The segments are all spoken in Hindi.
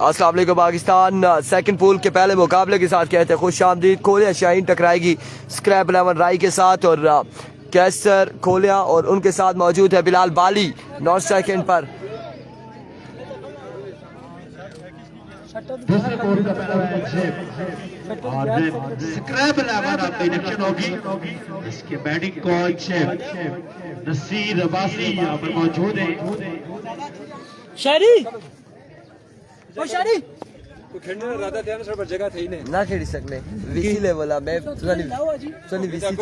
अस्सलाम वालेकुम पाकिस्तान। सेकंड पूल के पहले मुकाबले के साथ कहते हैं खुश आमदीद। खोलिया शाहीन टकराएगी स्क्रैप 11 राई के साथ और कैसर खोलिया और उनके साथ मौजूद है बिलाल बाली नॉर्थ सेकंड पर। दूसरे कोर्ट का पहला मैच और स्क्रैप 11 आपकी इलेक्शन होगी। इसके बैटिंग कोच नसीर अब्बासी यहाँ पर मौजूद है। शहरी ओ शहरी तो खेलने में राधा ध्यान सर पर जगह थी नहीं ना खेल सकने विसी लेवल मैं सुनी विसी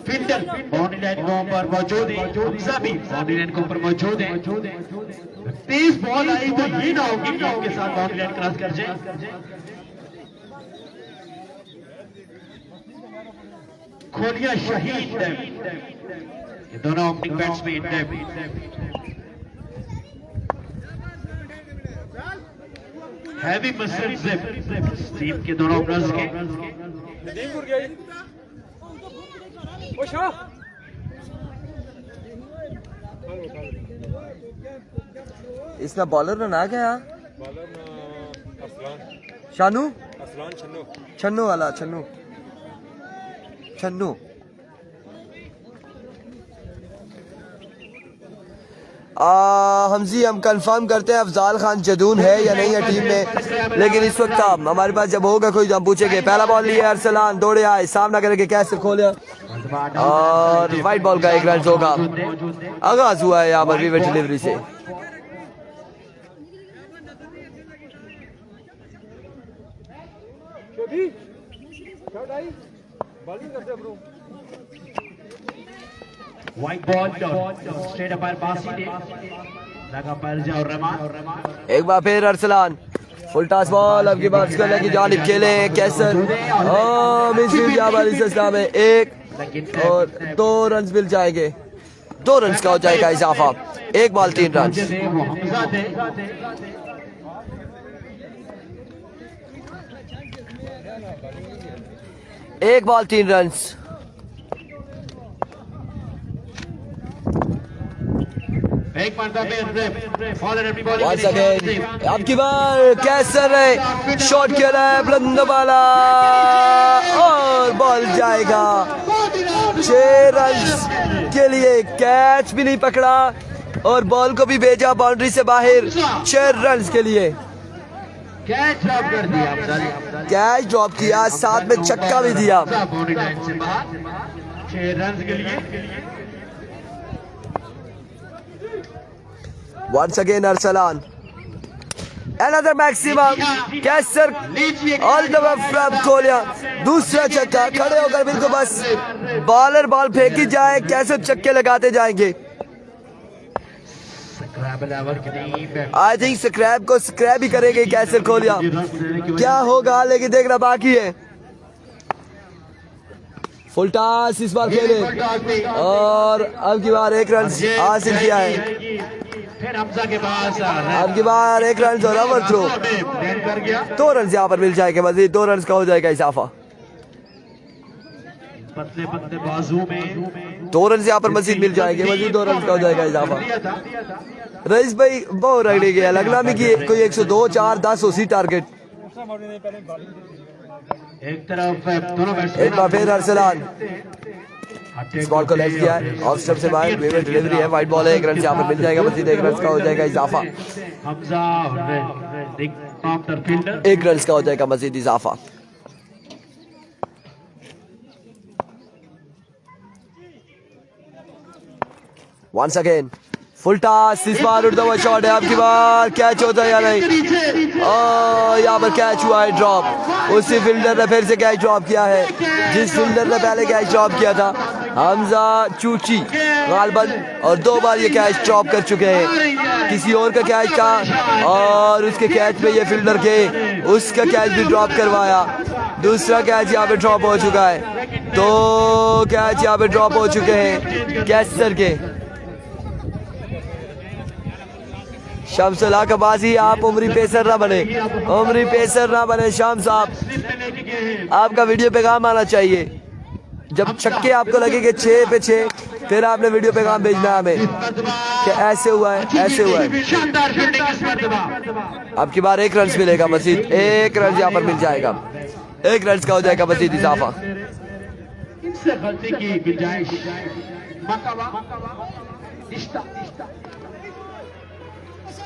फील्डर बाउंड्री लाइन को पर मौजूद है। सभी बाउंड्री लाइन को पर मौजूद है। तेज बॉल आई तो ये ना होगी कि उनके साथ बाउंड्री लाइन क्रॉस कर जाए। खोलिया शहीद ये दोनों opening batsman heavy muscle team के दोनों ओपनर्स के नदीमपुर गई ओ शाह इसमें बॉलर ना गया बॉलर अफलान शानू अफलान छन्नो छन्नू वाला छन्नू छन्नू हमजी हम कंफर्म करते हैं अफजाल खान जदून है या नहीं है टीम में, लेकिन इस वक्त हमारे पास जब होगा कोई हम पूछेंगे। पहला बॉल लिया अरसलान दौड़े आए सामना करेंगे कैसे खोलिया और वाइट बॉल का एक रन होगा। आगाज हुआ है यहाँ पर विवेट डिलीवरी से। व्हाइट बॉल स्ट्रेट अपायर बासी ने लगा पर जा और रहमान एक बार फिर अरसलान फुल टॉस बॉल अब की बात करने की जानिब खेले कैसर में एक और 2 रन मिल जाएंगे। 2 रन का हो जाएगा इजाफा। 1 बॉल 3 रन। एक बॉल 3 रन। Once again, अब की बार कैसर है शॉट खेला है बुलंद वाला और बॉल जाएगा 6 रन के लिए। कैच भी नहीं पकड़ा और बॉल को भी भेजा बाउंड्री से बाहर 6 रन के लिए। कैच ड्रॉप कर दिया, कैच ड्रॉप किया साथ में छक्का भी दिया। 6 रन के लिए। Once again Arsalan, another maximum Kaiser all the way from खोलिया दूसरा छक्का। खड़े होकर बिल्कुल बस बॉलर बॉल फेंकी जाए कैसर छक्के लगाते जाएंगे। आई थिंक स्क्रैप को स्क्रैप ही करेंगे कैसर खोलिया। क्या होगा लेकिन देखना बाकी है। फुल टॉस इस बार खेले और अब की बार 1 रन हासिल किया है। फिर हमजा के पास अब की बार 1 रन और ओवर थ्रो। 2 रन यहाँ पर मिल जाएंगे मजीद। 2 रन का हो जाएगा इजाफा। पतले पतले बाजू में 2 रन यहाँ पर मजीद मिल जाएंगे। मजीद 2 रन का हो जाएगा इजाफा। रईस भाई बहुत रगड़े गया लगना में कि कोई 102 4 10 उसी टारगेट। एक तरफ दोनों एक बार फिर अरसलान इस बॉल को लेफ्ट किया है ऑफ स्टंप से बाहर विवेट डिलीवरी है। वाइट बॉल है 1 रन यहाँ पर मिल जाएगा। मजीद 1 रन का हो जाएगा इजाफा। 1 रन का हो जाएगा मजीद इजाफा। Once again फुल टॉस इस बार उड़ता हुआ शॉट है। आपकी बार कैच होता है या नहीं? यहाँ पर कैच हुआ है ड्रॉप। उसी फील्डर ने फिर से कैच ड्रॉप किया है जिस फील्डर ने पहले कैच ड्रॉप किया था हमजा चूची गालबन और 2 बार ये कैच ड्रॉप कर चुके हैं। किसी और का कैच था और उसके कैच पे ये फील्डर के उसका कैच भी ड्रॉप करवाया। दूसरा कैच यहाँ पे ड्रॉप हो चुका है। 2 कैच यहाँ पे ड्रॉप हो चुके हैं कैसर के। शम्सुल्लाह का बाजी आप उमरी पेसर ना बने। उमरी पेसर ना बने शाम साहब। आपका वीडियो पे काम आना चाहिए। जब छक्के आपको लगेंगे 6 पे 6 फिर आपने वीडियो पैगाम भेजना है हमें कि ऐसे हुआ है, ऐसे हुआ है। शानदार फील्डिंग इस मरतबा। अब की बार 1 रन मिलेगा मजीद, 1 रन यहाँ पर मिल जाएगा, 1 रन का हो जाएगा मजीद इजाफा। इनसे गलती की गुंजाइश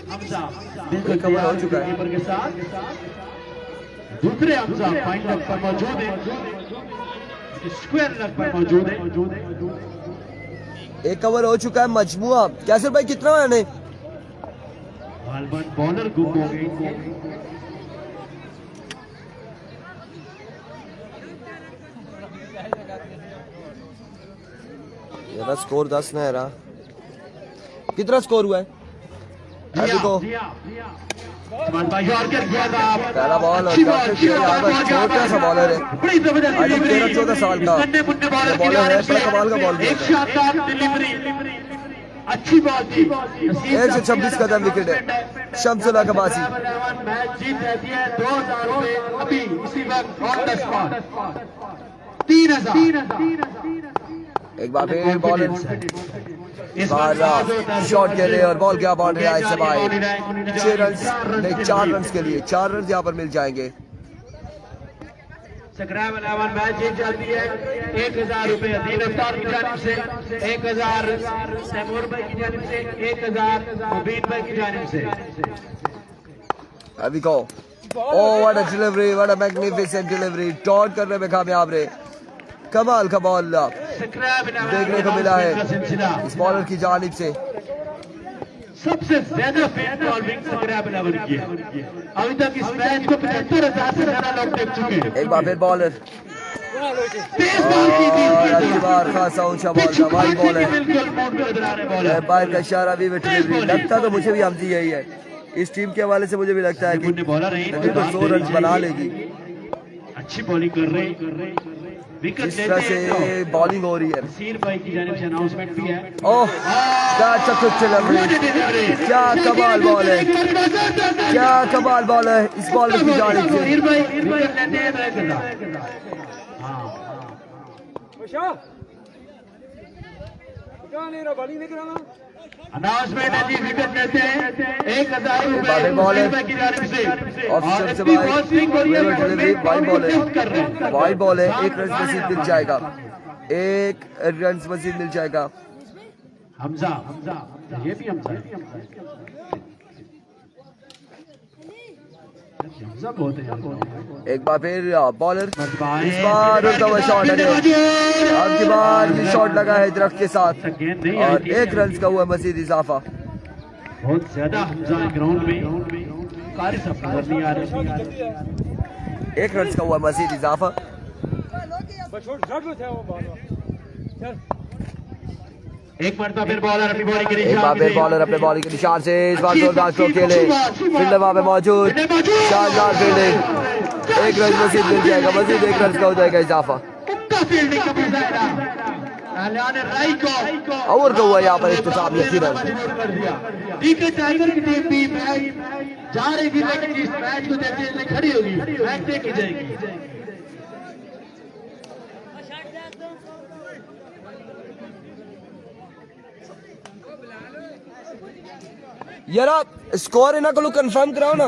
हमजा बिल्कुल कवर हो चुका है। कीपर के साथ दूसरे हमजा फाइन लेग पर मौजूद है, स्क्वायर लेग पर मौजूद है। 1 कवर हो चुका है मजमुआ। कैसर भाई कितना मैंने गालबन बॉलर गुम हो गई। मेरा स्कोर 10 नहीं है रहा। कितना स्कोर हुआ है अभी को? पहला बॉल और छोटा सा बॉलर है, 13-14 साल का बॉलर है, बड़ा कमाल का बॉल एक शानदार डिलीवरी, अच्छी बॉल थी। 126 कदम विकेट है शम्सुल्लाह कबासी। मैच जीत रहती है 2000 रुपए अभी इसी वक्त ऑन द स्पॉट 3000। एक बार फिर बॉलर शॉट के लिए और बॉल क्या बाउंड रहा है इससे बाहर। 6 रन नहीं 4 रन के लिए 4 रन यहाँ पर मिल जाएंगे। स्क्रैम 11 मैच जीत जाती है 1000 रुपए अदील अफ्तार की जानिब से, 1000 तैमूर भाई की जानिब से, 1000 मुबीन भाई की जानिब से। अभी को oh what a delivery, what a magnificent delivery, dot करने में कामयाब रहे। कमाल का बॉल देखने को मिला है इस बॉलर की जानिब से। सबसे ज्यादा फेयर बॉल विंग स्क्रैम 11 की है। अभी तक इस मैच को 75,000 से ज्यादा लोग देख चुके हैं। एक बार फिर बॉलर तेज बॉल की थी, बार खासा ऊंचा बॉल था, वाइड बॉल है, बिल्कुल मूड में उधर आ रहे बॉल है। बाहर का इशारा भी डिलीवरी लगता तो मुझे भी हमजी यही है। इस टीम के हवाले से मुझे भी लगता है कि बॉलर है, तकरीबन 100 रन बना लेगी। अच्छी बॉलिंग कर रहे, विकेट जिस तरह से बॉलिंग हो रही है। सीर भाई की जानिब से अनाउंसमेंट भी है। ओह क्या चतुर डिलीवरी, क्या कमाल बॉल है, क्या कमाल बॉल है इस बॉलर की जानिब से। सीर भाई विकेट लेते हैं मैं कर रहा। हां नहीं रहा, बॉलिंग नहीं कराना। अनाउंसमेंट है जी, विकेट लेते हैं 1000 बाहर बॉल है, रुपए की जानिब से। ऑफिसर से डिलीवरी वाइड बॉल है, वाइड बॉल है, 1 रन मजीद मिल जाएगा, 1 रन मजीद मिल जाएगा। हमजा ये भी हमजा है। हमजा बहुत है यार। एक बार फिर बॉलर इस बार उल्टा हुआ शॉट है, अब की बार ये शॉट लगा है दरख्त के साथ और 1 रन का हुआ मजीद इजाफा। बहुत ज्यादा हमजा ग्राउंड में कारी सब नजर नहीं आ रहे। 1 रन का हुआ मजीद इजाफा। एक मरतबा फिर बॉलर अपनी बॉलिंग के एक बार फिर बॉलर अपने बॉलिंग के निशान से इस बार जोरदार स्ट्रोक खेले, फील्डर वहां पे मौजूद, शानदार फील्डिंग, 1 रन मजीद मिल जाएगा, मजीद 1 रन का हो जाएगा इजाफा। ओवर का हुआ यहाँ पर इख्तिताम यकीनन। टाइगर की टीम भी मैच जा रही थी लेकिन इस मैच को देखते हुए खड़ी होगी, मैच देखी जाएगी। यार स्कोर इन्हें को कंफर्म कराओ ना।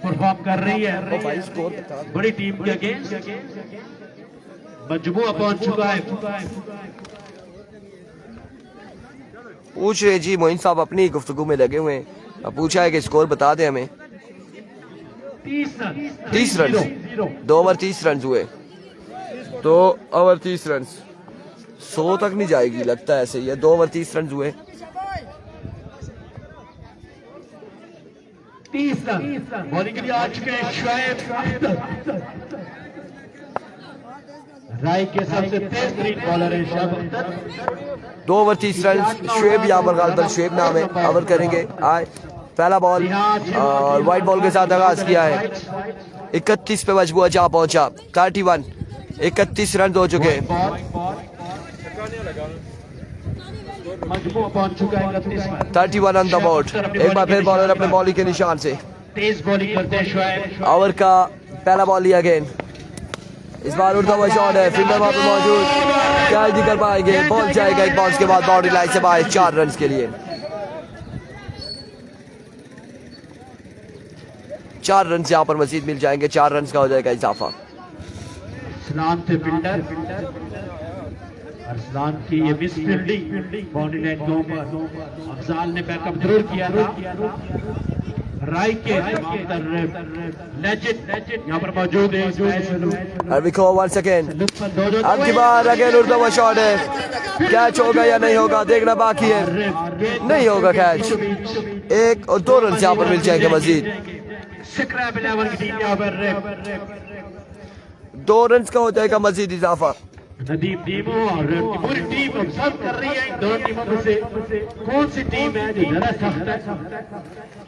परफॉर्म कर रही है भाई स्कोर बता दो। बड़ी टीम के अगेंस्ट मजमुआ पहुंच चुका है। पूछ रहे जी मोइन साहब अपनी गुफ्तगू में लगे हुए हैं, अब पूछा है कि स्कोर बता दें हमें। 30 रन 2 ओवर 30 रन हुए, 2 ओवर 30 रन 100 तक नहीं जाएगी लगता है ऐसे ही है। 2 ओवर 30 रन हुए। 30 रन बॉलिंग के लिए आ चुके हैं शुएब अख्तर। राय के सबसे तेज तरीन बॉलर है शुएब अख्तर। 2 ओवर 30 रन शुएब यहाँ पर गालबन शुएब नाम है, ओवर करेंगे। आए पहला बॉल और वाइट बॉल के साथ आगाज किया है। 31 पे मजबूआ जा पहुंचा, 31 31 रन हो चुके हैं। मजबूआ पहुंच चुका है 31 पर। 31 ऑन द बोर्ड। एक बार फिर बॉलर अपने बॉलिंग के निशान से तेज बॉलिंग करते हैं शुएब। ओवर का पहला बॉल लिया अगेन। इस बार उड़ता हुआ शॉट है, फील्डर वहां पर मौजूद, कैच नहीं कर पाएंगे, बॉल जाएगा एक बाउंस के बाद बाउंड्री लाइन से बाहर 4 रन के लिए। 4 रन यहाँ पर मजीद मिल जाएंगे, 4 रन का हो जाएगा इजाफा। अरसलान थे फील्डर, अरसलान की ये मिस फील्डिंग बाउंड्री लाइन के ऊपर अफजाल ने बैकअप जरूर किया था। राय के लेजेंड यहाँ पर मौजूद है। अरविको वंस अगेन, अब की बार अगेन उड़ता हुआ शॉट है, कैच होगा या नहीं होगा देखना बाकी है, नहीं होगा कैच। 1 और 2 रन यहाँ पर मिल जाएंगे मजीद। स्क्रैप 11 की टीम यहाँ पर 2 रन का हो जाएगा मजीद इजाफा। नदीम टीमों और पूरी टीम ऑब्जर्व कर रही है इन दोनों टीमों में से कौन सी टीम है जो ज्यादा सख्त है।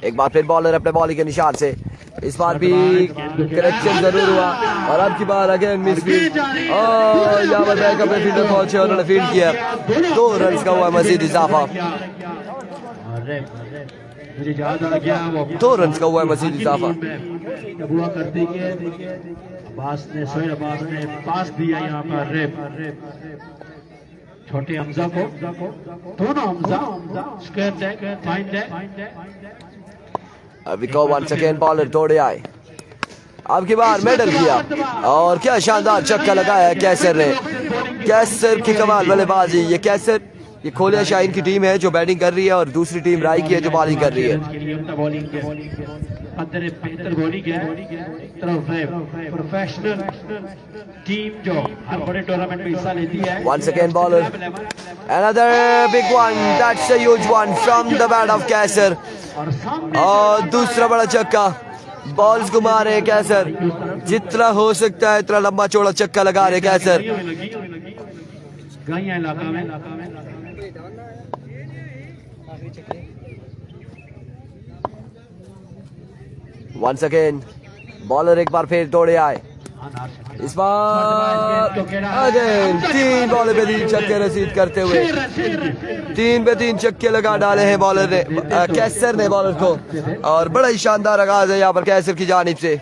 एक बार फिर बॉलर अपने बॉलिंग के निशान से, इस बार भी करेक्शन जरूर हुआ और अब की बार अगेन मिस फील्ड और यहाँ पर बैकअप में फील्डर पहुंचे, उन्होंने फील्ड किया। 2 रन का हुआ मजीद इजाफा। मुझे याद आ गया वो 2 रन का हुआ मजीद इजाफा। जब हुआ करते कि अब्बास ने सोहेल अब्बास ने पास दिया यहाँ पर छोटे हमजा को, दोनों Hamza square deck fine deck. अभी को वंस अगेन बॉलर दौड़े आए, अब की बार मेडल किया और क्या शानदार छक्का लगाया है कैसर ने। कैसर की कमाल बल्लेबाजी, ये कैसर ये खोलिया शाहीन की टीम है जो बैटिंग कर रही है और दूसरी टीम राय की है जो बॉलिंग कर रही है। प्रोफेशनल टीम जो हर बड़े टूर्नामेंट में हिस्सा लेती है। Once again bowler, another big one, that's a huge one from the bat of कैसर और दूसरा बड़ा छक्का। बॉल्स घुमा रहे हैं कैसर, जितना हो सकता है इतना लंबा चौड़ा छक्का लगा रहे कैसर। गाइया इलाका में Once again बॉलर एक बार फिर दौड़े आए, इस बार अगेन 3 बॉल पे 3 छक्के रसीद करते हुए 3 पे 3 छक्के लगा डाले हैं बॉलर ने, कैसर ने बॉलर को, और बड़ा ही शानदार आगाज है यहाँ पर कैसर की जानिब से।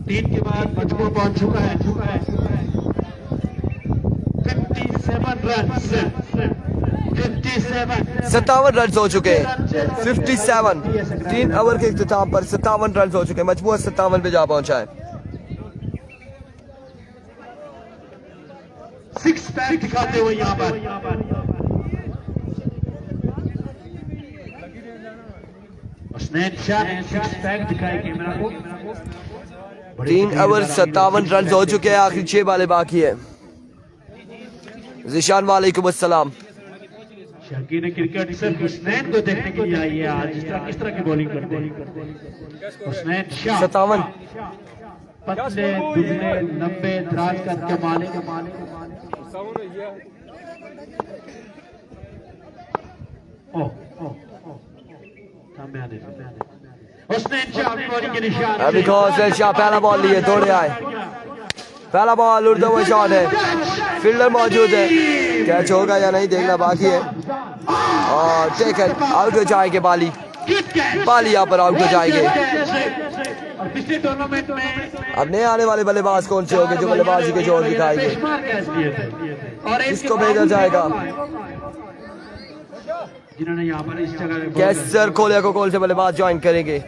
3 के बाद मजबूर पहुंच चुका है 57 रन 57 रन हो चुके हैं। 57 3 ओवर के इख्तिताम पर 57 रन हो चुके हैं, मजमूआ 57 पे जा पहुंचा है। 6 पैक दिखाते हुए यहाँ पर हसनैन शाह ने 6 पैक दिखाए कैमरा को। 3 ओवर 57 रन हो चुके हैं, आखिरी 6 बालें बाकी है। जिशान वालेकुम अस्सलाम। शकीन क्रिकेट सिर्फ हुसनैन को देखने के लिए आई है आज, किस तरह की बॉलिंग करते हैं हुसनैन शाह। 57 पतले दुबले लंबे दराज कद के मालिक हुसनैन शाह अपनी बॉलिंग के निशान। अभी हुसनैन शाह पहला बॉल लिए दौड़े आए, पहला बॉल उड़ता हुआ शॉट है, फील्डर मौजूद है, कैच होगा या नहीं देखना बाकी है और टेकन आउट हो जाएंगे। बाली यहाँ पर आउट हो जाएंगे। पिछले टूर्नामेंट में अब नए आने वाले बल्लेबाज कौन से होंगे जो बल्लेबाजी के जोर दिखाएंगे, किसको भेजा जाएगा। जिन्होंने यहाँ पर इस जगह कैसर खोलिया को कौन से बल्लेबाज ज्वाइन करेंगे।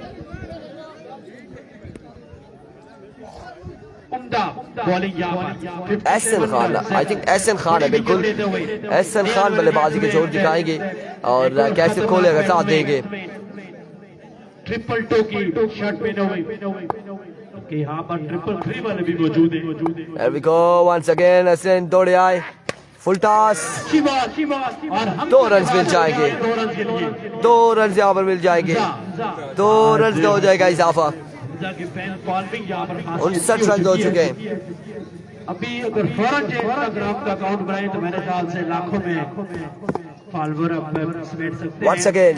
एहसन खान, आई थिंक एहसन खान है, बिल्कुल एहसन खान बल्लेबाजी के जोर दिखाएंगे और कैसर खोलिया का साथ देंगे। ट्रिपल 2 की शर्ट पहने हुए यहाँ पर ट्रिपल 3 वाले भी मौजूद है। There we go once again, Hasan दौड़े आए, फुल टॉस, 2 रन मिल जाएंगे, 2 रन यहाँ पर मिल जाएंगे, 2 रन का हो जाएगा इजाफा। 59 रन हो चुके हैं। अभी अगर फौरन इंस्टाग्राम का अकाउंट बनाए तो मेरे ख्याल से लाखों में फॉलोवर समेट सकते हैं। Once again,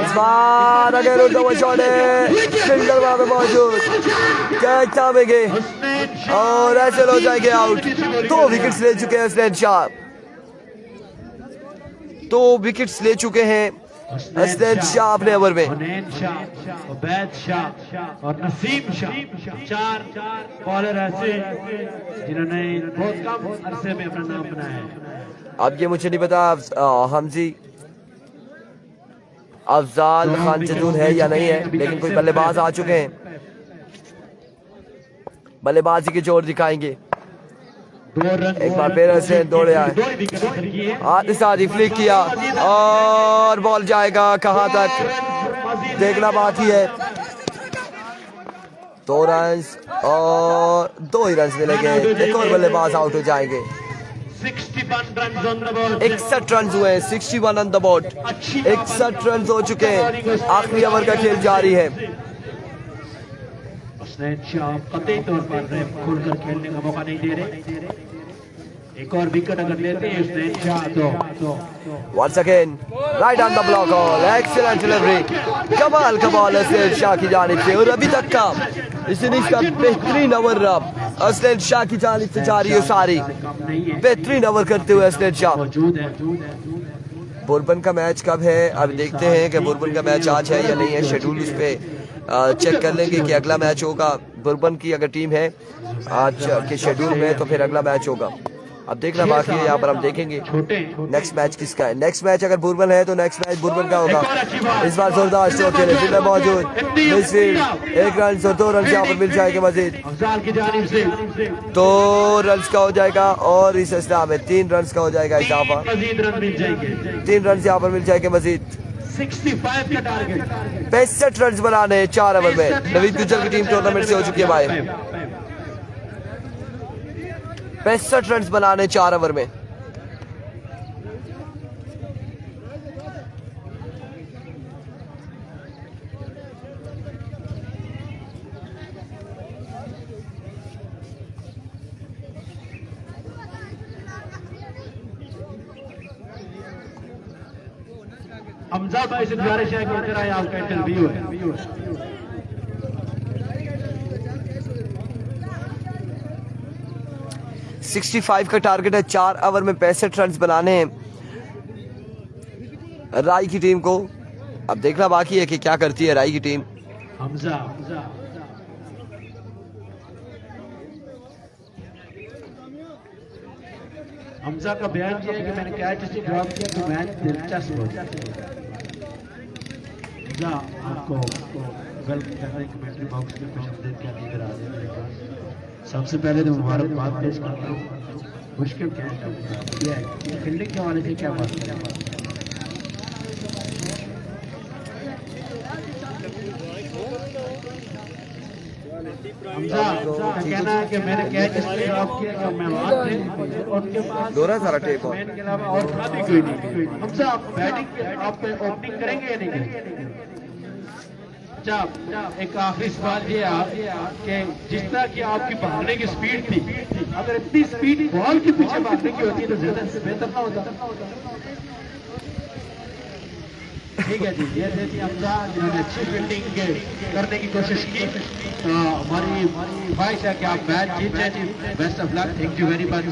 इस बार अगेन उड़ता हुआ शॉट है, फील्डर वहां पे मौजूद, कैच थामेंगे और ऐसे हो जाएंगे आउट। 2 विकेट्स ले चुके हैं हसनैन शाह, 2 विकेट्स ले चुके हैं हसनैन शाह अपने ओवर में। हुनैन शाह, उबैद शाह और नसीम शाह, चार बॉलर ऐसे जिन्होंने बहुत कम अरसे में अपना नाम बनाया है। अब ये मुझे नहीं पता हमजी अफजाल खान जदून है या नहीं है, लेकिन कोई बल्लेबाज आ चुके हैं, बल्लेबाजी के जोर दिखाएंगे। एक बार फिर हसनैन दौड़े आए, हाथ साथ फ्लिक किया और बॉल जाएगा कहां तक देखना बाकी है। 2 रन और 2 ही रन मिलेंगे, एक और बल्लेबाज आउट हो जाएंगे। 61 रन हुए हैं, 61 ऑन द बोर्ड, 61 रन हो चुके हैं। आखिरी ओवर का खेल जारी है। हसनैन शाह कतई तौर पर रैप खोलकर खेलने का मौका नहीं दे रहे। एक और विकेट अगर लेते हैं हसनैन शाह तो Once again, right on the block all, excellent delivery, कमाल का बॉल हसनैन शाह की जानिब से, और अभी तक का इस इनिंग्स का बेहतरीन ओवर हसनैन शाह की जानिब से जारी है। सारी बेहतरीन ओवर करते हुए हसनैन शाह। मौजूद है। बुरबन का मैच कब है, अब देखते हैं कि बुरबन का मैच आज है या नहीं है। शेड्यूल उस पे चेक कर लेंगे कि अगला मैच होगा बुरबन की, अगर टीम है आज के शेड्यूल में तो फिर अगला मैच होगा। अब देखना बाकी है, यहाँ पर हम देखेंगे नेक्स्ट मैच किसका है। नेक्स्ट मैच अगर बुरबन है तो नेक्स्ट मैच बुरबन का होगा। इस बार जोरदार स्ट्रोक खेले, फील्डर मौजूद, मिडफील्ड 1 रन और 2 रन यहाँ पर मिल जाएंगे मजीद। अफजाल की जानिब से 2 रन का हो जाएगा और इस असला में 3 रन का हो जाएगा इजाफा। मजीद रन मिल जाएंगे। 3 रन यहाँ पर मिल जाएंगे मजीद। 65 का टारगेट। 65 रन बनाने 4 ओवर में। नवीद गुज्जर की टीम टूर्नामेंट से हो चुकी है भाई। 65 रन बनाने 4 ओवर में। हमजा भाई से गुजारिश है कि इधर आए, आपका इंटरव्यू है। 65 का टारगेट है, 4 ओवर में 65 रन बनाने हैं राय की टीम को। अब देखना बाकी है कि क्या करती है राय की टीम। हमजा हमजा का बयान ये है कि मैंने कैच से ड्रॉप किया तो मैच दिलचस्प हो जाता। हमजा आपको गलत कमेंट्री बॉक्स में कुछ देर क्या नजर आ रहा है। सबसे पहले तो मुबारकबाद पेश करता हूँ। मुश्किल कैच है, फील्डिंग के हवाले से क्या बात है। हमजा का कहना है कि मैंने कैच इसलिए ड्रॉप किया कि मैं वहां थे, उनके पास दोहरा सारा टेप और मैन के अलावा और था भी कोई नहीं। हमजा आप बैटिंग आप ओपनिंग करेंगे या नहीं करेंगे? अच्छा, एक आखिरी सवाल ये कि जिस तरह की आपकी भागने की स्पीड थी, अगर इतनी स्पीड बॉल के पीछे भागने की होती है तो ज्यादा से बेहतर ना होता। ठीक है जी, ये थे जी हमजा जिन्होंने अच्छी फील्डिंग करने की कोशिश की। हमारी ख्वाहिश है कि आप मैच जीत जाए जी। Best of luck, thank you very much.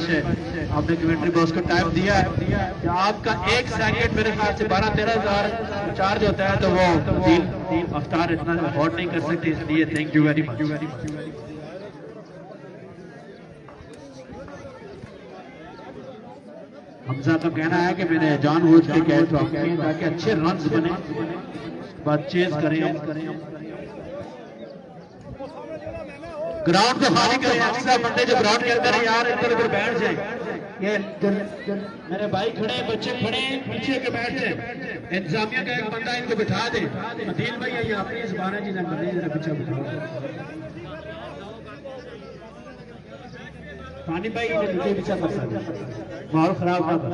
आपने कमेंट्री बॉक्स को टाइम दिया है कि आपका 1 सेकंड मेरे ख्याल से 12-13 हज़ार चार्ज होता है, तो वो 3 अफ्तार इतना अफोर्ड नहीं कर सकते, इसलिए thank you very much. Hamza का कहना है कि मैंने जानबूझ के कैच ड्रॉप किए ताकि अच्छे रन्स बने, बात चेज करें। ग्राउंड को खाली करें। अक्सर बंदे जो ग्राउंड के अंदर यार इधर उधर बैठ जाए। ये मेरे भाई खड़े, बच्चे खड़े, पीछे के बैठ जाए। इंतजामिया का एक बंदा इनको बिठा दे। अदील भाई ये अपनी जुबान है जिन्हें बंदे पीछे बिठाओ। पानी भाई इन्हें पीछे कर सकते, माहौल खराब ना कर,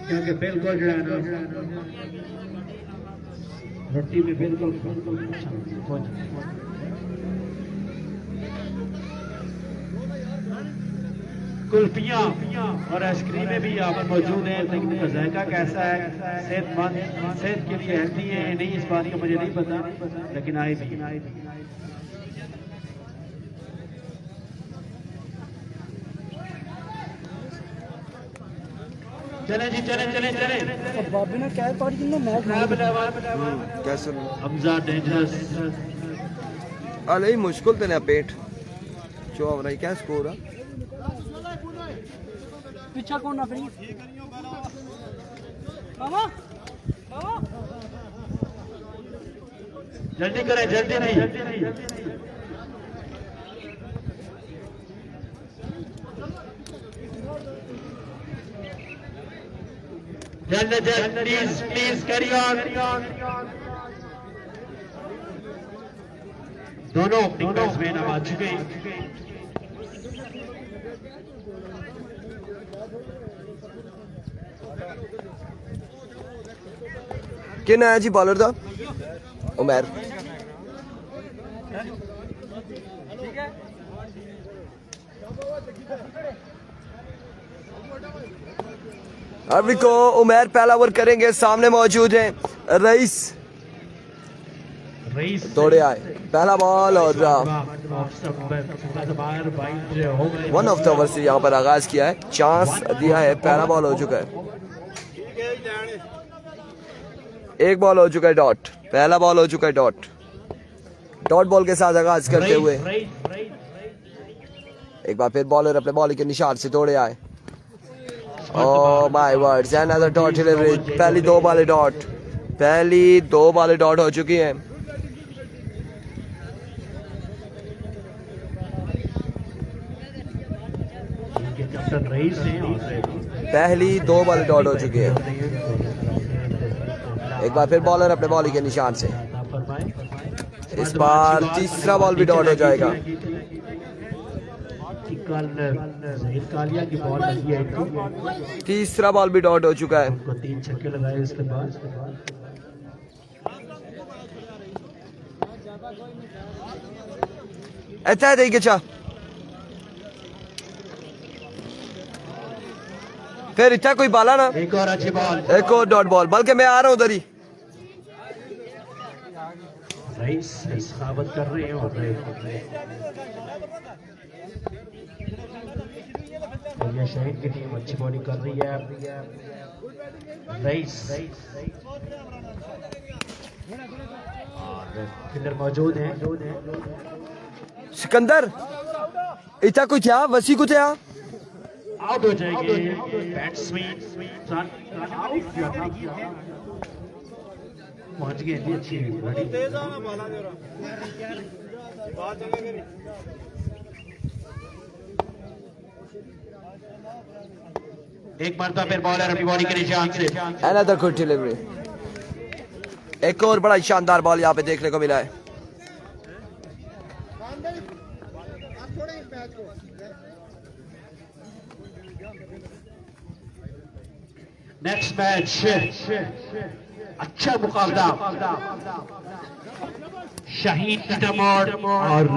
क्योंकि बिल्कुल जो है ना रोटी में बिल्कुल कुल्फियाँ और आइसक्रीमें भी यहाँ पर मौजूद हैं, लेकिन इनका जायका कैसा है, सेहतमंद, सेहत के लिए हेल्दी है नहीं, इस बात का मुझे नहीं पता, लेकिन आए भी। चले जी चले चले चले बाबे ने क्या पारी किन्ने मैच कैसे हमजा डेंजरस अरे मुश्किल तो ना पेट जो अब रही क्या स्कोर है पीछा कौन ना फिर मामा मामा जल्दी करें जल्दी नहीं जल्द जल्द प्लीज प्लीज कैरी ऑन दोनों ओपनिंग बैट्समैन अब आ चुके हैं किन आया जी बॉलर था उमर अभी को उमर पहला ओवर करेंगे सामने मौजूद हैं रईस दौड़े आए पहला बॉल और वन ऑफ द ओवर से यहाँ पर आगाज किया है चांस दिया है पहला बॉल हो चुका है एक बॉल हो चुका है डॉट पहला बॉल हो चुका है डॉट बॉल के साथ आगाज करते हुए एक बार फिर बॉलर अपने बॉल के निशान से दौड़े आए oh my words another dot delivery पहली दो बालें डॉट हो चुकी हैं पहली दो बालें डॉट हो चुकी है एक बार फिर बॉलर अपने बॉल के निशान से इस बार तीसरा बॉल भी डॉट हो जाएगा कालिया की बॉल लगी है तीसरा बॉल भी डॉट हो चुका है उनको 3 छक्के लगाए उसके बाद अच्छा है देखिए अच्छा फिर इतना कोई बाला ना एक और अच्छी बॉल एक और डॉट बॉल बल्कि मैं आ रहा हूँ उधर ही रईस साबित कर रहे हैं और ये शहीद की टीम अच्छी बॉलिंग कर रही है रईस और फिल्डर मौजूद है सिकंदर इतना कुछ था वसी कुछ था आउट हो जाएंगे बैट्समैन पहुंच गए इतनी अच्छी एक बार तो फिर बॉलर अपनी बॉडी के निशान से अनदर गुड डिलीवरी एक और बड़ा शानदार बॉल यहाँ पे देखने को मिला है नेक्स्ट मैच अच्छा मुकाबला शहीद तमोर और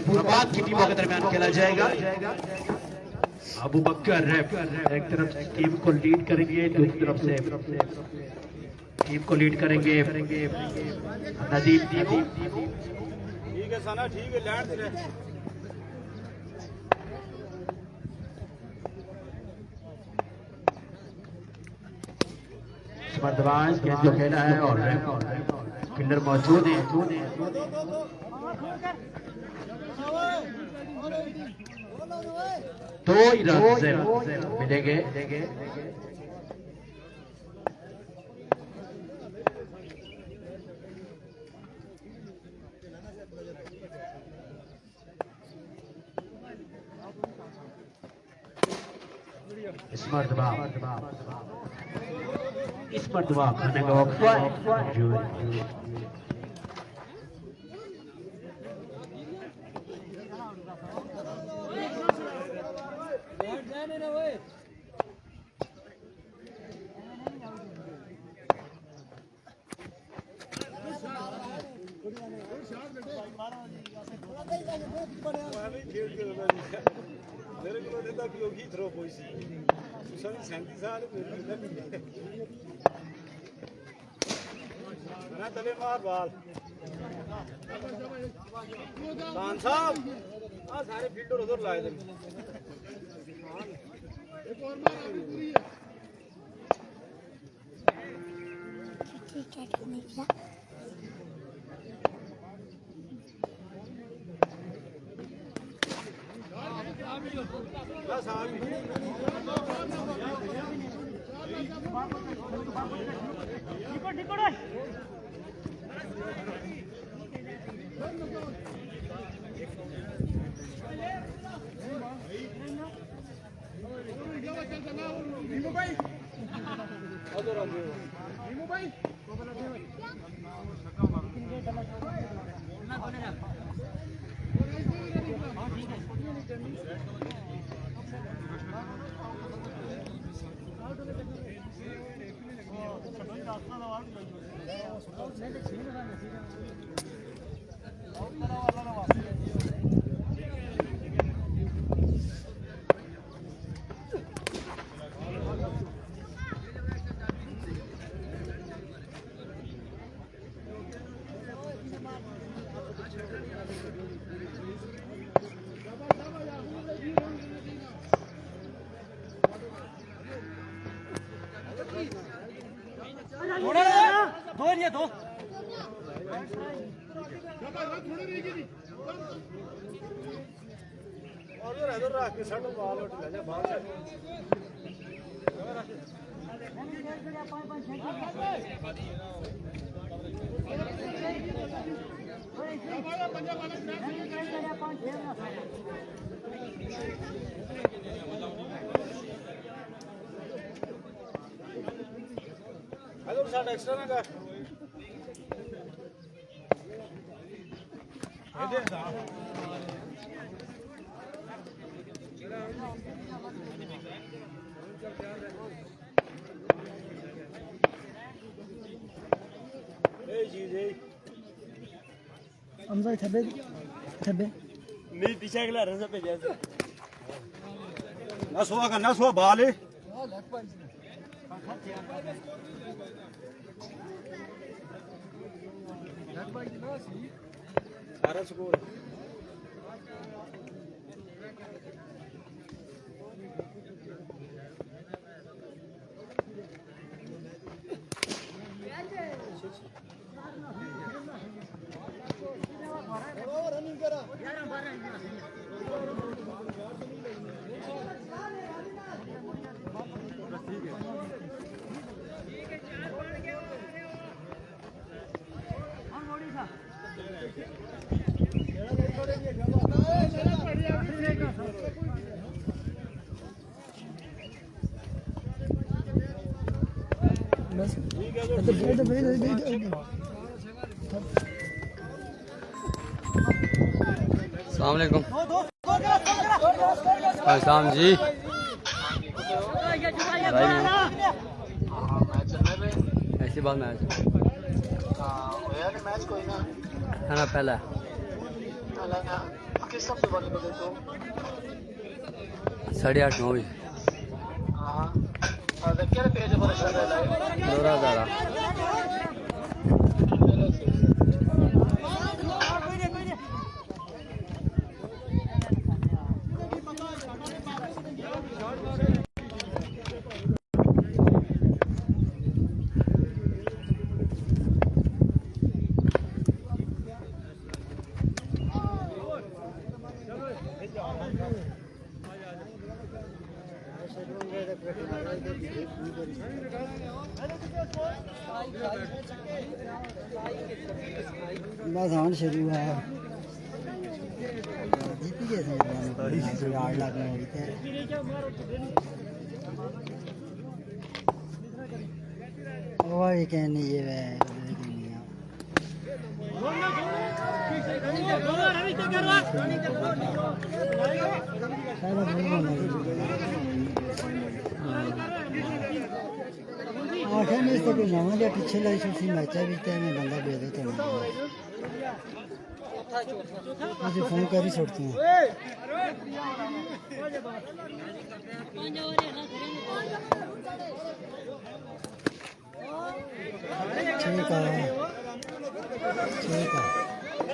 फुरबाद की टीमों के दरमियान खेला जाएगा अबू बकर एक तरफ से टीम को लीड करेंगे दूसरी तरफ से टीम को लीड करेंगे नदीम टीम ठीक है सना ठीक है लैंड दे मर्दबाज गेंद जो खेला है और किलर मौजूद है दो ही रन मिलेंगे इस मर्दबा खाने का वक्त मेरे को देता कि होगी थ्रो कोई सी सुशांत 37 साल ना तले मार बाल खान साहब हाँ सारे फील्डर उधर लाए थे दो ये दो और इधर रख के साडो बाल उठ ले जा बाहर इधर साडा एक्स्ट्रा ना कर इधर दा हमजा थबे थबे नहीं पीछे अगला रन पे जैसे ना सुआ बाल है सारा स्कोर बस तो अस्सलाम वालेकुम अस्सलाम जी ऐसी बात मैच मैच कोई ना खाना पहला किस सबसे बड़ी बदल तो 8:30 9 बजे हाँ और क्या पेज पर चल रहा है दौरा दारा बस हाँ शुरू है जीपी कैसे 8 लाख में हुई थे और ये कहने ये है आखिर में इससे कोई नवा लिया पिछले लाइफ से मैच भी तो मैं बंदा भेज देता हूँ मुझे फोन कर ही छोड़ती हूँ ठीक है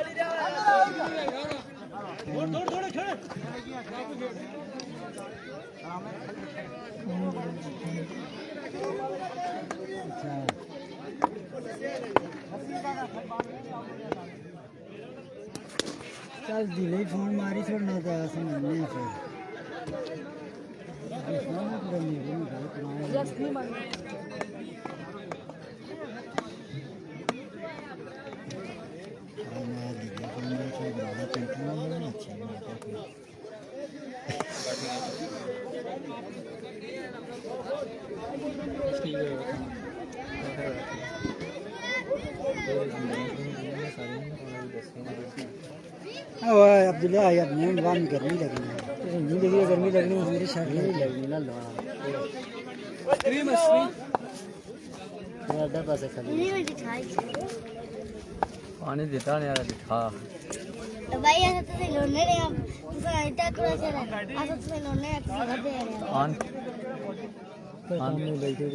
चल दिले फोन मारी छोड़ना तो ऐसे नहीं फिर अब्दुल्ला यार नहीं बात में गर्मी लगनी है नहीं लगी गर्मी लगनी मेरी शर्ट नहीं लगनी ना लो क्रीम असली मेरा डर पास खाली नहीं दिखाई पानी देता नहीं यार दिखा तो भाई ऐसा तो लोने रे हम उसका इतना करो से ऐसा तो लोने घर दे रहे आन आन में बैठे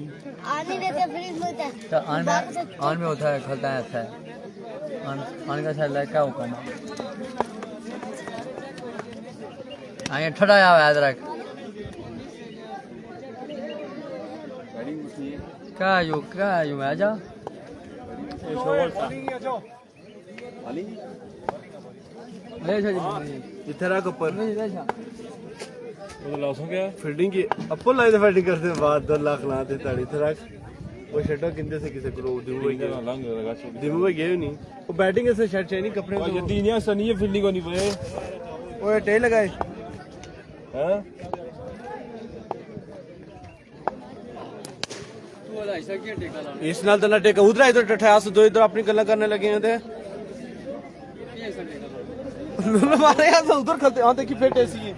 आने देते फ्रिज में तो आन में होता है खलता है अच्छा है आन का शायद लाइक क्या हुक्म आए ठड़ा याद रख क्या यू मैं आजा ले जा इधर आ ऊपर ले जा ਉਹ ਲਾਸੋਂ ਗਿਆ ਫੀਲਡਿੰਗ ਕੀ ਅੱਪੋ ਲਾਈ ਦਾ ਫੀਲਡਿੰਗ ਕਰਦੇ ਬਾਅਦ 2 ਲੱਖ ਲਾ ਤੇ ਤਾੜੀ ਤੇ ਰੱਖ ਉਹ ਸ਼ਟਰ ਕਿੰਦੇ ਸੇ ਕਿਸੇ ਕੋਲ ਦਿਮੂ ਭਾਈ ਦਿਮੂ ਭਾਈ ਗਏ ਨਹੀਂ ਉਹ बैटिंग से शर्ट चाहिए नहीं कपड़े तो यदि नहीं सनी ये फील्डिंग होनी पड़े ओए टे लगाए हां इस नाल तो ना टेका उधर इधर ठठास दो इधर अपनी गल्ला करने लगे हैं ते मारे यार उधर खलते हां देखी फिट ऐसी है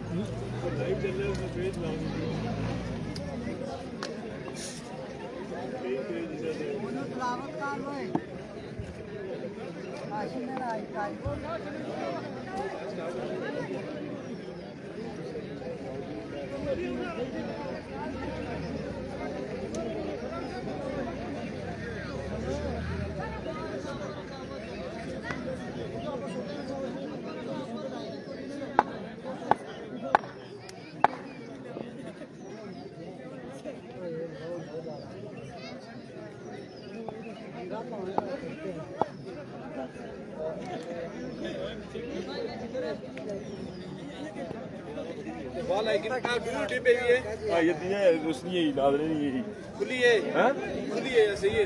बॉल आएगी ना कहां ड्यूटी पे भी है हां ये दिया उसने ही डाल रही है खुली है हैं खुली है ऐसे ये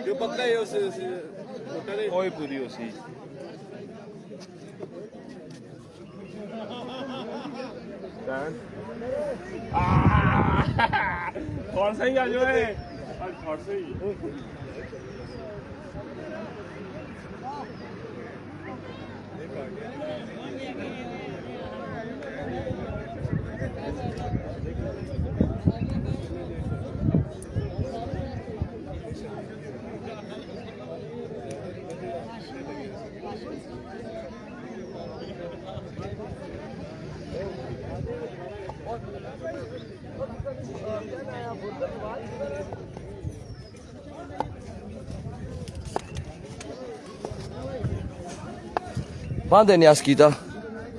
जो पतला है उसे मोटा है कोई पूरी उसी कौन सा ही आ जो है थोड़ा सा ही बांधे न्यास कीता